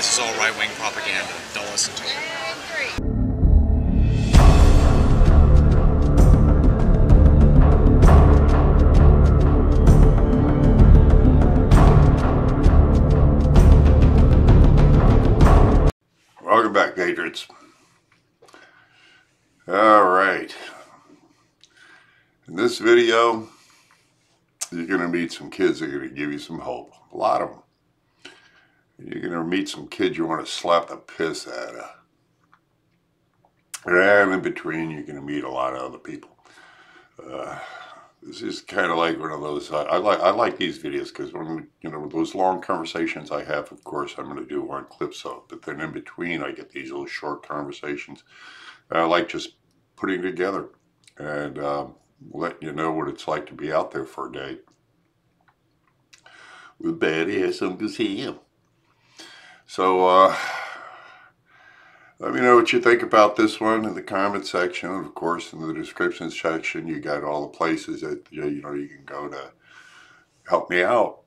This is all right-wing propaganda. Don't listen to it. Welcome back, Patriots. All right. In this video, you're going to meet some kids that are going to give you some hope. A lot of them. You're going to meet some kids you want to slap the piss out of. And in between, you're going to meet a lot of other people. This is kind of like one of those. I like these videos because when those long conversations I have, of course, I'm going to do one clips of. But then in between, I get these little short conversations. I like just putting together and letting you know what it's like to be out there for a day with bad ass Uncle Sam. So let me know what you think about this one in the comment section. Of course, in the description section, you got all the places that you can go to help me out.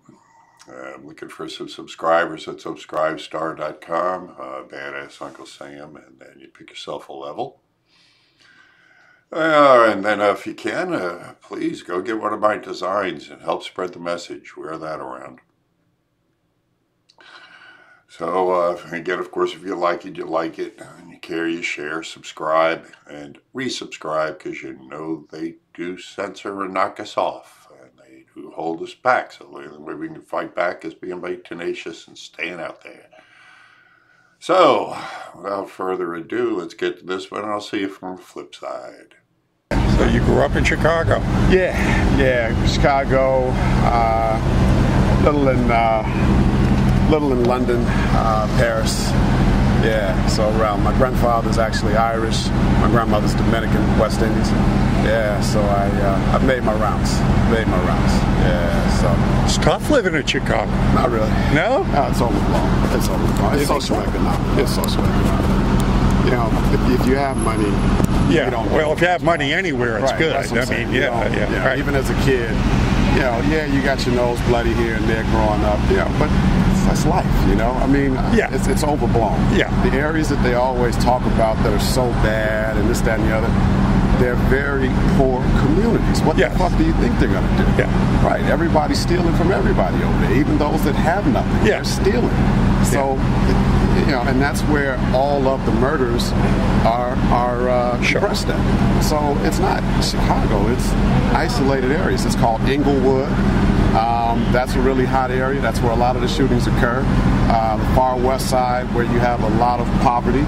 I'm looking for some subscribers at subscribestar.com, Badass Uncle Sam, and then you pick yourself a level. And then if you can, please go get one of my designs and help spread the message. Wear that around. So, again, of course, if you like it, you like it. And you care, you share, subscribe, and resubscribe, because you know they do censor and knock us off. And they do hold us back. So the only way we can fight back is being very tenacious and staying out there. So, without further ado, let's get to this one, and I'll see you from the flip side. So you grew up in Chicago? Yeah, Chicago, little in London, Paris. Yeah, so around. My grandfather's actually Irish. My grandmother's Dominican, West Indies. Yeah, so I've made my rounds. Yeah, so. It's tough living in Chicago. Not really. No? No, it's overblown. It's socioeconomic. It's socioeconomic. You know, if you have money, yeah. You don't. Well, if you have money anywhere, it's right, good. I mean, yeah. Right. Even as a kid, you got your nose bloody here and there growing up, but that's life, I mean, yeah. It's overblown. Yeah. The areas that they always talk about that are so bad and this, that, and the other, they're very poor communities. What the fuck do you think they're going to do? Yeah. Right. Everybody's stealing from everybody over there, even those that have nothing. Yeah. They're stealing. So, and that's where all of the murders are compressed at. So it's not Chicago. It's isolated areas. It's called Inglewood. That's a really hot area. That's where a lot of the shootings occur. The far west side, where you have a lot of poverty.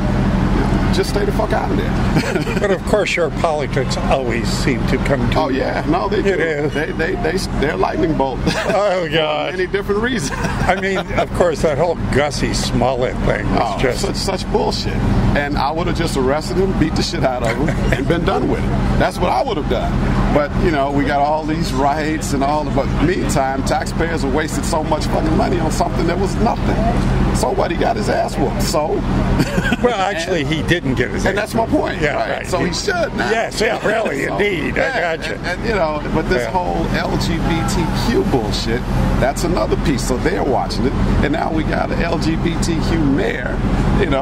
Just stay the fuck out of there. But of course, your politics always seem to come to. Oh yeah, no, they do. They're lightning bolt. Oh God, for many different reasons. I mean, of course, that whole Gussie Smollett thing was just such bullshit. And I would have just arrested him, beat the shit out of him, and been done with it. That's what I would have done. But we got all these rights and all. But meantime, taxpayers have wasted so much fucking money on something that was nothing. So what? He got his ass whooped. So. Well, actually, he didn't get his ass. And that's my point. Yeah, right. So he should now. Yes, yeah, really, so, indeed. Yeah, I got you. And but this whole LGBTQ bullshit, that's another piece. So they're watching it. And now we got an LGBTQ mayor.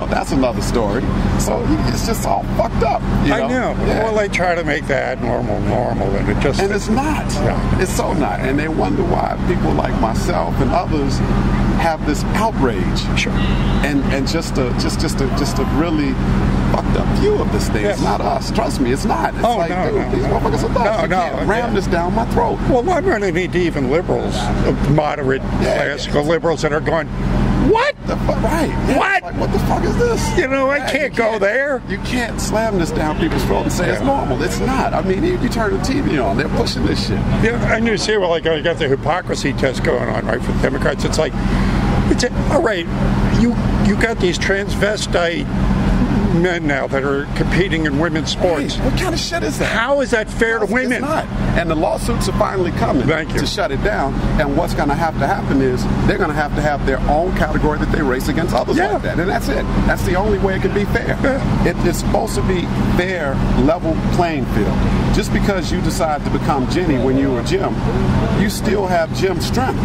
That's another story. So it's just all fucked up. I know. Yeah. Well, they try to make that normal, and it just. And it's not. Yeah. It's so not. And they wonder why people like myself and others have this outrage. Sure. And just a really fucked up view of this thing. Yes. It's not us. Trust me, it's not. It's no, these motherfuckers are nuts. No, ram this down my throat. Well, I'm running into even liberals, moderate classical liberals that are going, what? Right. Yeah, what? Like, what the fuck is this? I can't go there. You can't slam this down people's throat and say it's normal. It's not. I mean, you turn the TV on, they're pushing this shit. Yeah, and you see, I got the hypocrisy test going on, right, for Democrats. It's like, all right, you got these transvestite men now that are competing in women's sports. Hey, what kind of shit is that? How is that fair to women? It's not. And the lawsuits are finally coming to shut it down. And what's going to happen is they're going to have their own category that they race against others like that. And that's it. That's the only way it can be fair. Yeah. It's supposed to be fair, level playing field. Just because you decide to become Jenny when you were Jim, you still have Jim's strength.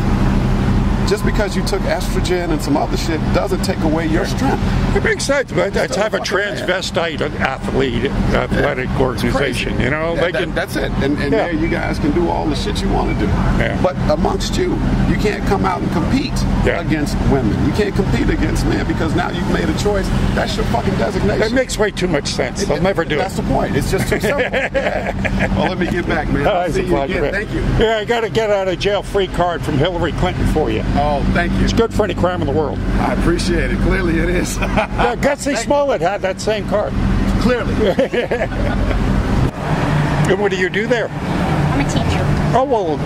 Just because you took estrogen and some other shit doesn't take away your strength. It makes sense, but let's have a transvestite athletic organization. You know, that's it. And there you guys can do all the shit you want to do. Yeah. But amongst you can't come out and compete against women. You can't compete against men because now you've made a choice. That's your fucking designation. That makes way too much sense. They'll never do it. That's the point. It's just too simple. Well, let me get back, man. I'll see you again. Thank you. Yeah, I got a get out of jail free card from Hillary Clinton for you. Oh, thank you. It's good for any crime in the world. I appreciate it. Clearly it is. Yeah, Gutsy Smollett had that same card. Clearly. And what do you do there? I'm a teacher. Oh, well,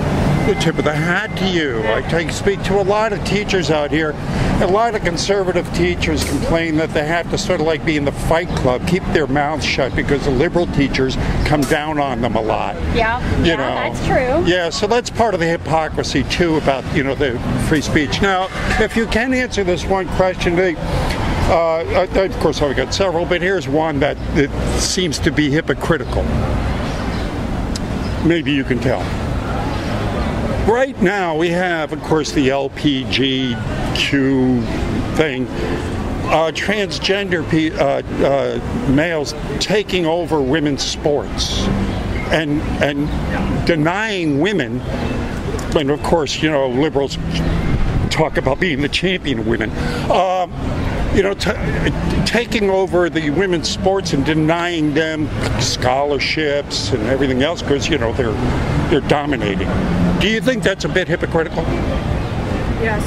the tip of the hat to you. I speak to a lot of teachers out here. A lot of conservative teachers complain that they have to sort of like be in the fight club, keep their mouths shut because the liberal teachers come down on them a lot. Yeah, you know, that's true. Yeah, so that's part of the hypocrisy too about, you know, the free speech. Now, if you can answer this one question, of course I've got several, but here's one that seems to be hypocritical. Maybe you can tell. Right now we have, of course, the LPGQ thing, transgender males taking over women's sports and denying women, and of course, you know, liberals talk about being the champion of women, you know, taking over the women's sports and denying them scholarships and everything else because, you know, they're dominating. Do you think that's a bit hypocritical? Yes.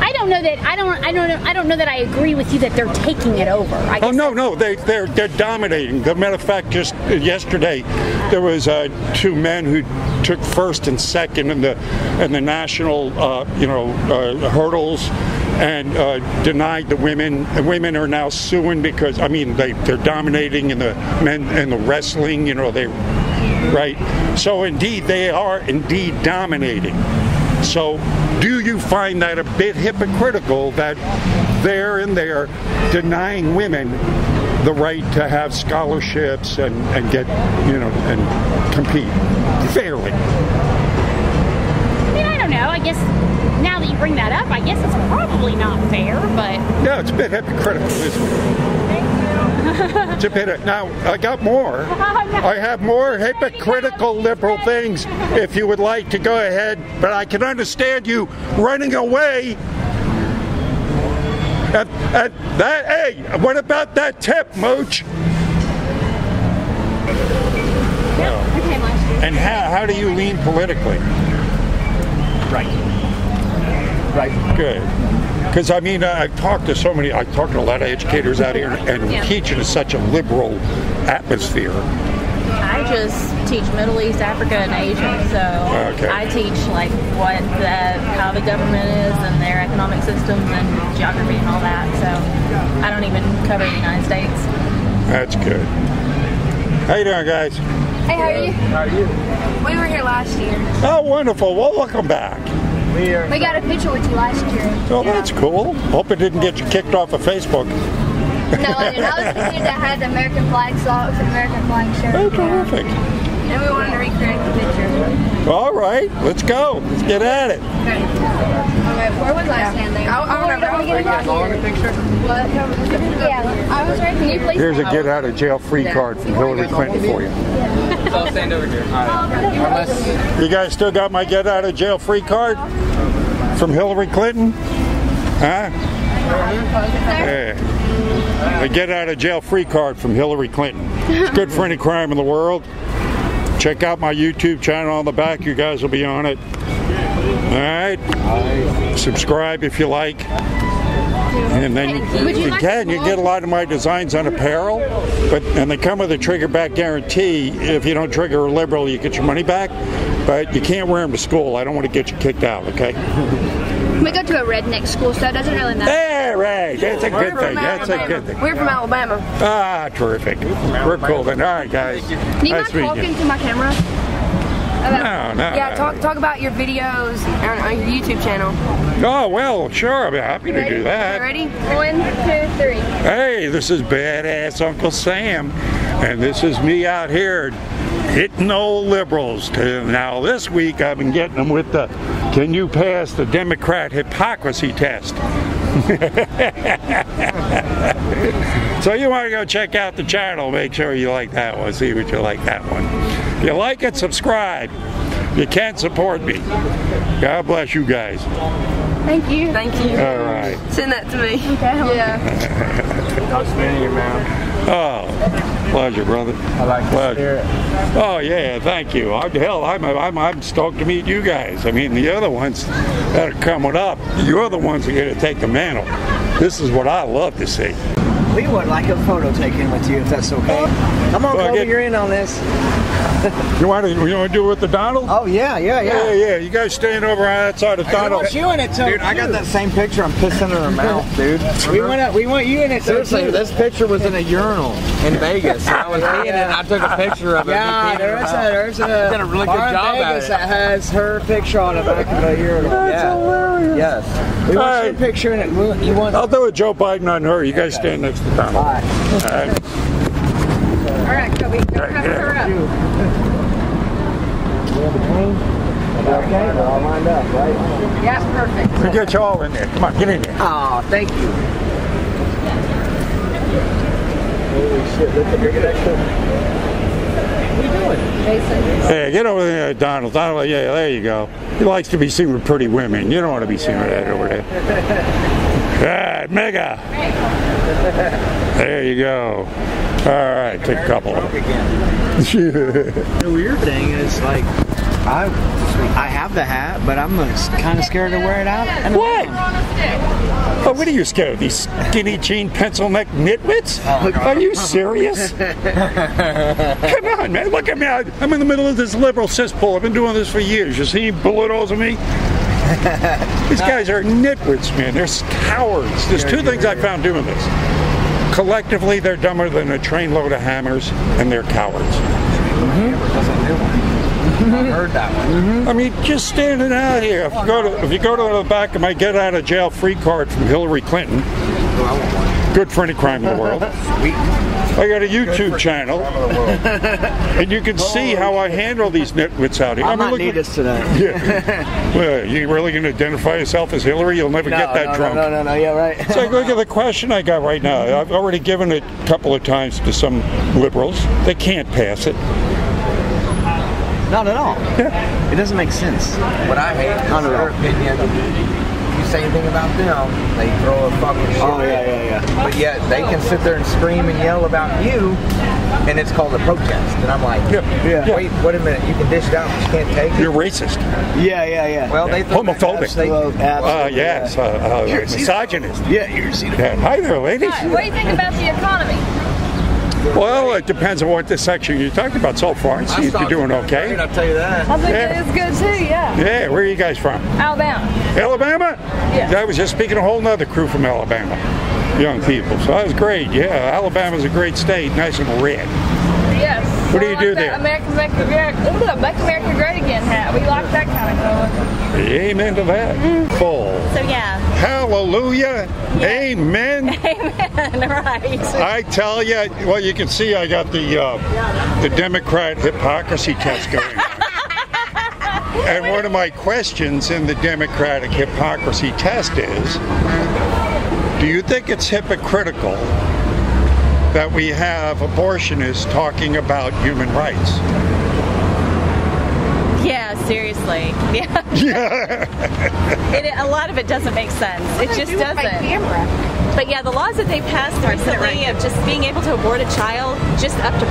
I don't know that I agree with you that they're taking it over. Oh no, they're dominating. As a matter of fact, just yesterday there was two men who took first and second in the national hurdles and denied the women. And women are now suing because they're dominating in the men and the wrestling. You know right. So indeed they are indeed dominating. So do you find that a bit hypocritical that they're in there denying women the right to have scholarships and get, you know, and compete fairly? I don't know. I guess now that you bring that up, I guess it's probably not fair, but... Yeah, it's a bit hypocritical, isn't it? It's a bit. Now, I got more. I have more hypocritical liberal things if you would like to go ahead, but I can understand you running away. Hey, what about that tip, Mooch? And how do you lean politically? Right. Good. Because I've talked to a lot of educators out here, and teaching is such a liberal atmosphere. I just teach Middle East, Africa, and Asia, so I teach like how the government is and their economic systems and geography and all that. So I don't even cover the United States. That's good. How you doing, guys? Hey, how are you? How are you? We were here last year. Oh, wonderful. Well, welcome back. We got a picture with you last year. Oh, that's cool. Hope it didn't get you kicked off of Facebook. No, I didn't. I was the kid that had the American flag socks and American flag shirt. Oh, terrific. And we wanted to recreate the picture. All right, let's go. Let's get at it. Okay, where was I standing? I don't know. Are you following the picture? What? Yeah, I was right. Can you please? Here's a get out of jail free card from Hillary Clinton for you. So I'll stand over here. All right. You guys still got my get out of jail free card from Hillary Clinton? Huh? Yeah. A get out of jail free card from Hillary Clinton. It's good for any crime in the world. Check out my YouTube channel on the back. You guys will be on it. All right. Subscribe if you like. And then you get a lot of my designs on apparel, and they come with a trigger back guarantee. If you don't trigger a liberal, you get your money back, but you can't wear them to school. I don't want to get you kicked out, okay? We go to a redneck school, so it doesn't really matter. Hey, right. That's a good thing. That's a good thing. We're from Alabama. Ah, terrific. We're cool then. All right, guys. Do you mind talking to my camera? No. Yeah, talk about your videos on your YouTube channel. Oh, well, sure. I'll be happy to do that. Ready? 1, 2, 3. Hey, this is Badass Uncle Sam, and this is me out here hitting old liberals. Now this week I've been getting them with the, can you pass the Democrat hypocrisy test? So you want to go check out the channel, make sure you like that one, see what you like that one. If you like it, subscribe. You can support me. God bless you guys. Thank you. Thank you. All right. Send that to me. Okay. Yeah. Nice meeting you, man. Oh, pleasure, brother. I like the spirit. Oh yeah, thank you. Hell, I'm stoked to meet you guys. I mean, the other ones that are coming up, you're the ones that are going to take the mantle. This is what I love to see. We would like a photo taken with you, if that's okay. Come on, Kobe, you're in on this. You want to do it with the Donald? Oh yeah. Yeah. You guys stand over on that side of Donald. I want you in it too. Dude, I got that same picture. I'm pissing in her mouth, dude. We want you in it. Seriously, this picture was in a urinal in Vegas. I was peeing and I took a picture of it. Yeah, there's a did a really good job at Vegas it. that has her picture on the back of the urinal. That's hilarious. Yes. We want your picture in it. You want? I'll do a Joe Biden on her. You guys stand next to Donald. All right. All right, Kobe, go cover her up. Okay, we're all lined up, right? Yeah, perfect. We'll get you all in there. Come on, get in there. Oh, thank you. Holy shit, look at your connection. What are you doing? Jason. Hey, get over there, Donald. Donald, yeah, there you go. He likes to be seen with pretty women. You don't want to be seen with that over there. All right, Mega. There you go. All right, take a couple. The weird thing is, like, I have the hat, but I'm kind of scared to wear it out. What? Oh, what are you scared of? These skinny jean pencil neck nitwits? Are you serious? Come on, man. Look at me. I'm in the middle of this liberal cesspool. I've been doing this for years. You see bullet holes in me? These guys are nitwits, man. They're cowards. There's two things I found doing this. Collectively, they're dumber than a trainload of hammers, and they're cowards. I heard that one. I mean, just standing out here. If you go to the back of my get out of jail free card from Hillary Clinton, good for any crime in the world. I got a YouTube channel, and you can see how I handle these nitwits out here. I might need this tonight. Yeah. Well, you really going to identify yourself as Hillary? You'll never get that drunk. No, yeah, right. So look at the question I got right now. I've already given it a couple of times to some liberals. They can't pass it. Not at all. Yeah. It doesn't make sense. What I hate is their opinion. If you say anything about them, they throw a fucking shit. Oh, yeah. But yet they can sit there and scream and yell about you, and it's called a protest. And I'm like, wait a minute, you can dish it out, but you can't take it. You're racist. Yeah. Well, they homophobic. Yes, misogynist. Yeah, you're xenophobic. Hi there, ladies. Hi, what do you think about the economy? Well, it depends on what this section you're talking about so far. See if you're doing okay. I'll tell you that. I think it is good too, yeah. Yeah, where are you guys from? Alabama. Alabama? Yeah. I was just speaking to a whole nother crew from Alabama. Young people. So that was great. Yeah, Alabama's a great state. Nice and red. Yes. What do you do there? Make America great again hat. We like that kind of color. Amen to that. Full. So yeah. Hallelujah. Yeah. Amen. Amen. Right. I tell you, well, you can see I got the Democrat hypocrisy test going. And one of my questions in the Democratic hypocrisy test is, do you think it's hypocritical that we have abortionists talking about human rights? Yeah, seriously. Yeah. A lot of it doesn't make sense. It just doesn't. But yeah, the laws that they passed recently of just being able to abort a child just up to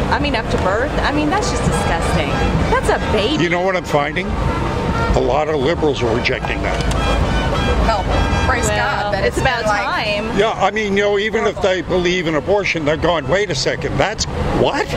birth, I mean, that's just disgusting. That's a baby. You know what I'm finding? A lot of liberals are rejecting that. Well, praise God. That it's about time. Yeah, I mean, you know, even if they believe in abortion, they're going, wait a second, that's what?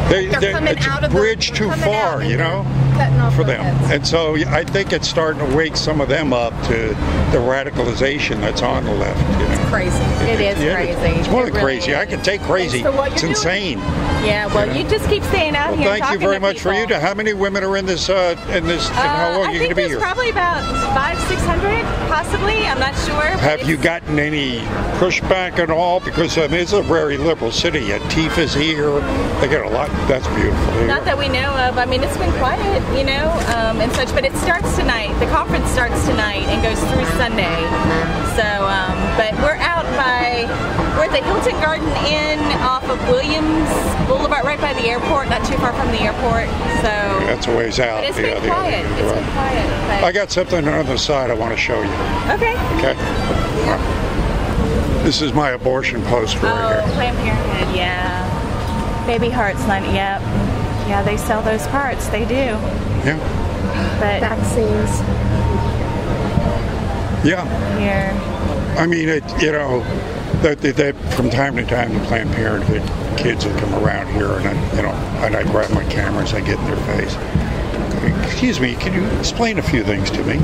They're coming out of bridge too far, you know? cutting off for their them. heads. And so I think it's starting to wake some of them up to the radicalization that's on the left. You know? It's crazy. It is crazy. It's more than It really crazy. is. I can take crazy. It's insane. Yeah, well, you just keep staying out here. Thank you very much for you. How many women are in this? And how long are you going to be here? I think there's probably about 500-600, possibly. I'm not sure. Have you gotten any pushback at all? Because it's a very liberal city. Antifa's here. They get a lot. That's beautiful. Not that we know of. I mean, it's been quiet, you know, and such. But it starts tonight. The conference starts tonight and goes through Sunday. So, but we're out we're at the Hilton Garden Inn off of Williams Boulevard, right by the airport, not too far from the airport. So that's a ways out. But it's been quiet. It's been quiet. But I got something on the side I want to show you. Okay. Okay. This is my abortion poster right here. Planned Parenthood, yeah. Baby Hearts, yep. Yeah, they sell those parts. They do. Yeah. But vaccines. Yeah. Here. I mean, that from time to time, the Planned Parenthood kids will come around here, and I grab my cameras, I get in their face. Excuse me, can you explain a few things to me?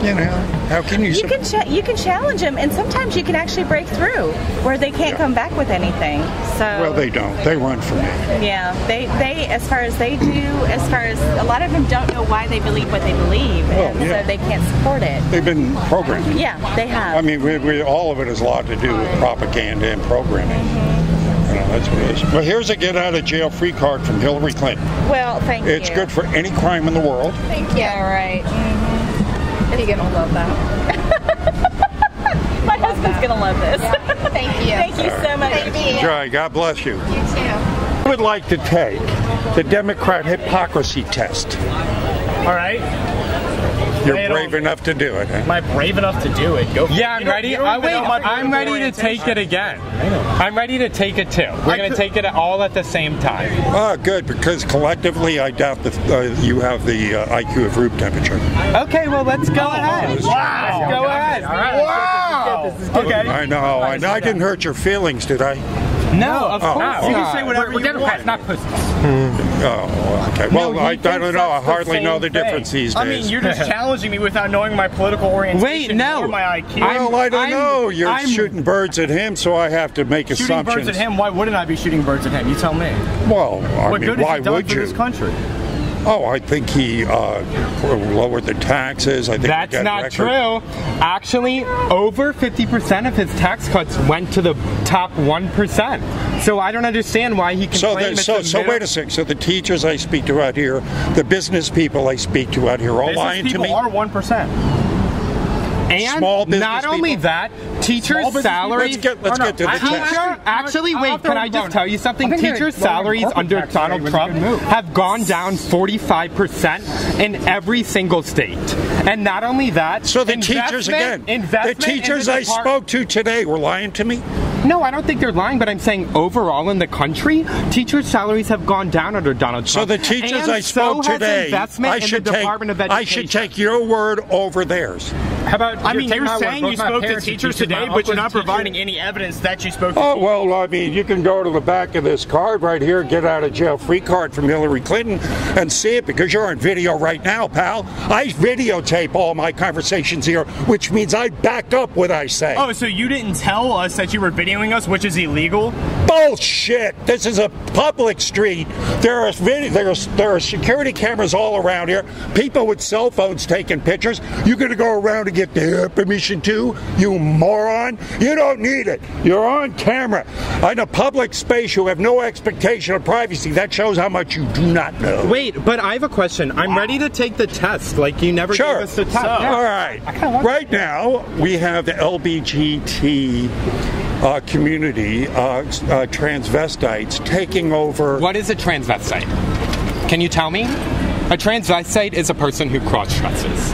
You know, how can you? You can challenge them, and sometimes you can actually break through where they can't come back with anything. So well, they don't. They run from me. Yeah, they as far as they do, as far as a lot of them don't know why they believe what they believe, and so they can't support it. They've been programmed. Yeah, they have. I mean, all of it has a lot to do with propaganda and programming. You know, that's what it is. Well, here's a get-out-of-jail-free card from Hillary Clinton. Well, thank you. It's good for any crime in the world. Thank you. All right. You're gonna love that. My husband's gonna love this. Yeah. Thank you. Thank you so much. Enjoy. God bless you. You too. I would like to take the Democrat hypocrisy test. All right. You're brave enough to do it, huh? Am I brave enough to do it? Go for yeah, I'm ready. I'm ready to take it again. I'm ready to take it too. We're going to take it all at the same time. Oh, good, because collectively I doubt that you have the IQ of room temperature. Okay, well, let's go ahead. Wow. Let's go ahead. Wow. Okay. I know. I didn't hurt your feelings, did I? No, of course not. You can say whatever you want. Not pussies. Oh, okay. Well, I don't know. I hardly know the difference these days. I mean, you're just challenging me without knowing my political orientation or my IQ. Well, I don't know. You're shooting birds at him, so I have to make assumptions. Shooting birds at him? Why wouldn't I be shooting birds at him? You tell me. Well, what good has he done for this country? Oh, I think he lowered the taxes. I think that's not true. Actually, over 50% of his tax cuts went to the top 1%. So I don't understand why he can claim it's So wait a second. So the teachers I speak to out here, the business people I speak to out here, are all lying to me. Business people are 1%. And not only that, teachers' salaries. Let's get to the test. Actually, wait, can I just tell you something? Teachers' salaries under Donald Trump have gone down 45% in every single state. And not only that, so the teachers I spoke to today were lying to me? No, I don't think they're lying, but I'm saying overall in the country, teachers' salaries have gone down under Donald Trump. So the teachers I spoke today, I should take your word over theirs. How about? I mean, you're saying you spoke to teachers today, but you're not providing any evidence that you spoke to teachers. Oh, well, I mean, you can go to the back of this card right here, get out of jail free card from Hillary Clinton, and see it, because you're on video right now, pal. I videotape all my conversations here, which means I back up what I say. Oh, so you didn't tell us that you were videoing us, which is illegal? Bullshit! This is a public street. There are security cameras all around here. People with cell phones taking pictures. You're going to go around and get their permission too, you moron? You don't need it. You're on camera. In a public space, you have no expectation of privacy. That shows how much you do not know. Wait, but I have a question. I'm ready to take the test. Like, you never gave us the test. All right. Right now, we have the LBGT community, transvestites, taking over. What is a transvestite? Can you tell me? A transvestite is a person who cross-dresses.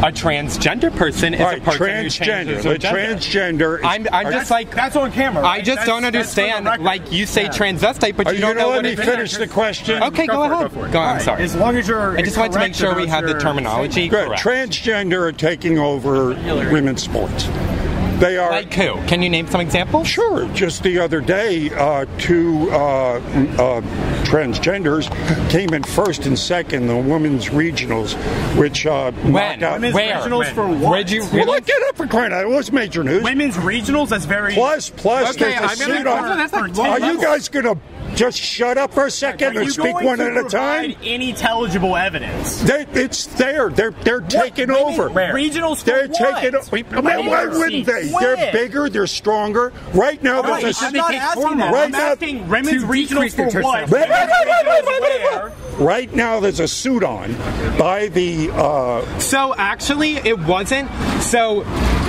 A transgender person is a person who changes their gender. Transgender. I'm just like, that's on camera. Right? I just don't understand. Like, you say transvestite, but you don't know what it is. Let me finish the question. Okay, go ahead. Go on. I'm sorry. As long as you're. I just wanted to make sure we had the terminology correct. Transgender are taking over women's sports. They are. Like who? Can you name some examples? Sure. Just the other day, two transgenders came in first and second in the women's regionals, which when? Women's regionals for what? Where'd you well, look it up for crying out. It was major news. Women's regionals? That's very... Plus, okay, there's a suit on. Are you guys going to just shut up for a second and speak one at a time? Any intelligible evidence? It's there. They're taking over. Regionals They're for what? taking over. Why wouldn't they? When? They're bigger. They're stronger. Right now, there's I'm not asking that. I'm asking women's regionals for what? Right now, there's a suit on by the. So actually, it wasn't. So,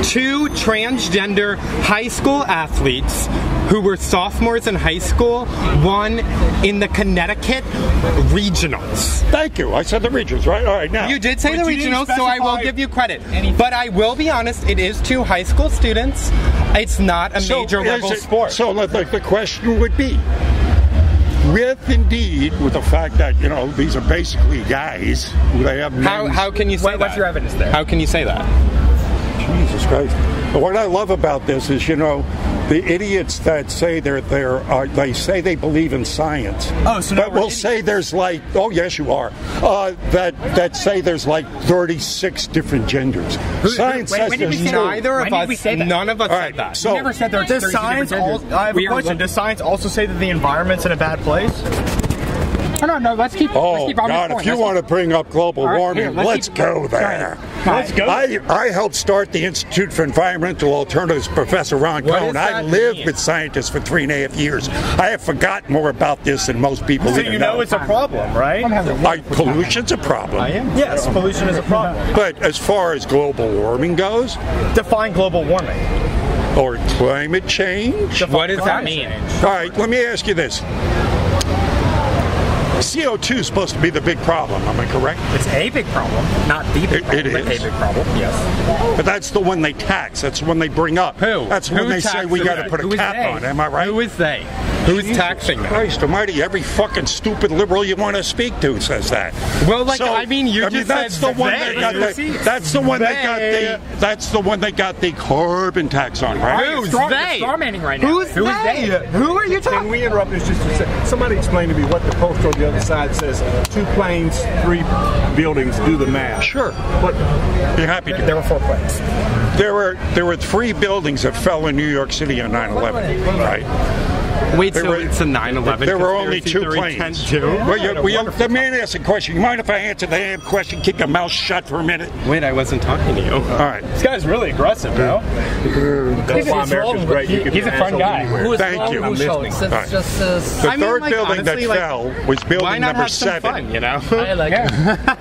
two transgender high school athletes who were sophomores in high school won in the Connecticut regionals. Thank you. I said the regionals, right? All right, now. You did say the regionals, so I will give you credit. But I will be honest, it is two high school students. It's not a major level sport. So the question would be, with the fact that, you know, these are basically guys, they have how can you say that? What's your evidence there? How can you say that? Jesus Christ. But what I love about this is, you know, the idiots that say they say they believe in science. Oh, so but we'll say there's like, oh yes you are, that say there's like 36 different genders. Science says there's neither of us, none of us said that. So, never said there's 36 different genders. I have a question. Does science also say that the environment's in a bad place? No, let's keep on God, if you want to bring up global warming, let's go there. Let's go. I helped start the Institute for Environmental Alternatives, Professor Ron Cohn. I lived with scientists for 3.5 years. I have forgotten more about this than most people so even you know it's a problem, right? Pollution's a problem. Yes, pollution is a problem. But as far as global warming goes, define global warming. Or climate change. What does that mean? All right, let me ask you this. CO2 is supposed to be the big problem, am I correct? It's a big problem, not the big problem. It is. A big problem, yes. But that's the one they tax. That's the one they bring up. Who? That's when they say we got to put a cap on. Am I right? Who is they? Who's taxing that? Christ almighty, every fucking stupid liberal you want to speak to says that. Well, like, so, I mean, that's the one that's the one they got the carbon tax on, right? Who's they? Starmanning right now. Who's they? Who are you talking? Can we interrupt this just to say, somebody explain to me what the poster on the other side says? 2 planes, 3 buildings, do the math. Sure. What? Be happy to. There were 4 planes. There were 3 buildings that fell in New York City on 9/11, right? Wait, so it's a 9/11? There were only 2 planes. Well, the man asked a question. You mind if I answer the damn question? Keep your mouth shut for a minute. Wait, I wasn't talking to you. All right. This guy's really aggressive, bro. That's why America's great. He's a fun guy. Thank you. The third building that fell was building number 7. Fun, you know? I like it.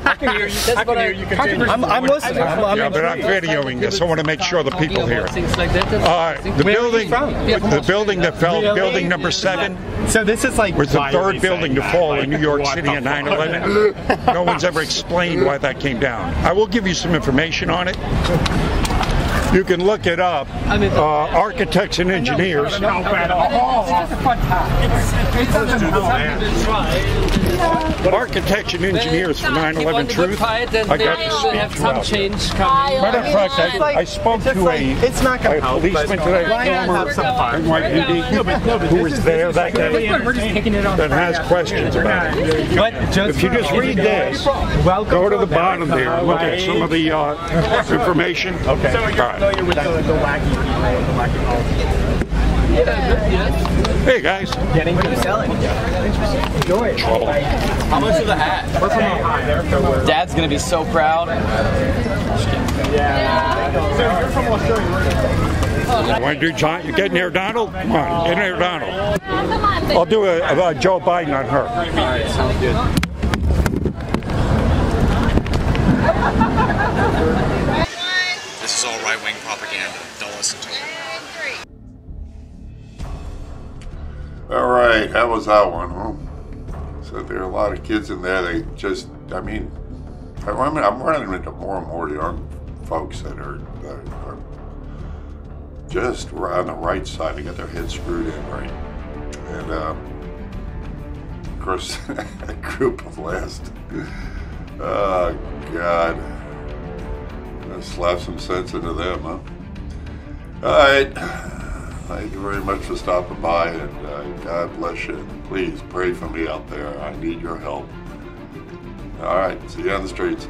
I can hear you. I can hear you continue. I'm listening. Yeah, but I'm videoing this. I want to make sure the people hear it. The building that fell, building number 7. So this is like was the 3rd building to fall in New York City on 9/11. No one's ever explained why that came down. I will give you some information on it. You can look it up. Architects and engineers. Architects and engineers for 9/11 Truth. I got to speak to matter of fact, I spoke to a policeman today, who was there that day, that has questions about it. If you just read this, go to the bottom there and look at some of the information. Okay. So you're familiar with the wacky Hey guys. What are you selling? How much of the hat? We're from Ohio. Dad's gonna be so proud. Yeah. So you're from Australia. You want to do John? You getting there, Donald? Come on, get in there, Donald. I'll do a Joe Biden on her. All right, sounds good. This is all right-wing propaganda. Don't listen to it. All right, that was that one, huh? So there are a lot of kids in there. They just, I'm running into more and more young folks that are just on the right side. They got their heads screwed in right. And of course, a group of last. Oh God. Slap some sense into them, huh? All right. Thank you very much for stopping by, and God bless you. Please pray for me out there. I need your help. All right. See you on the streets.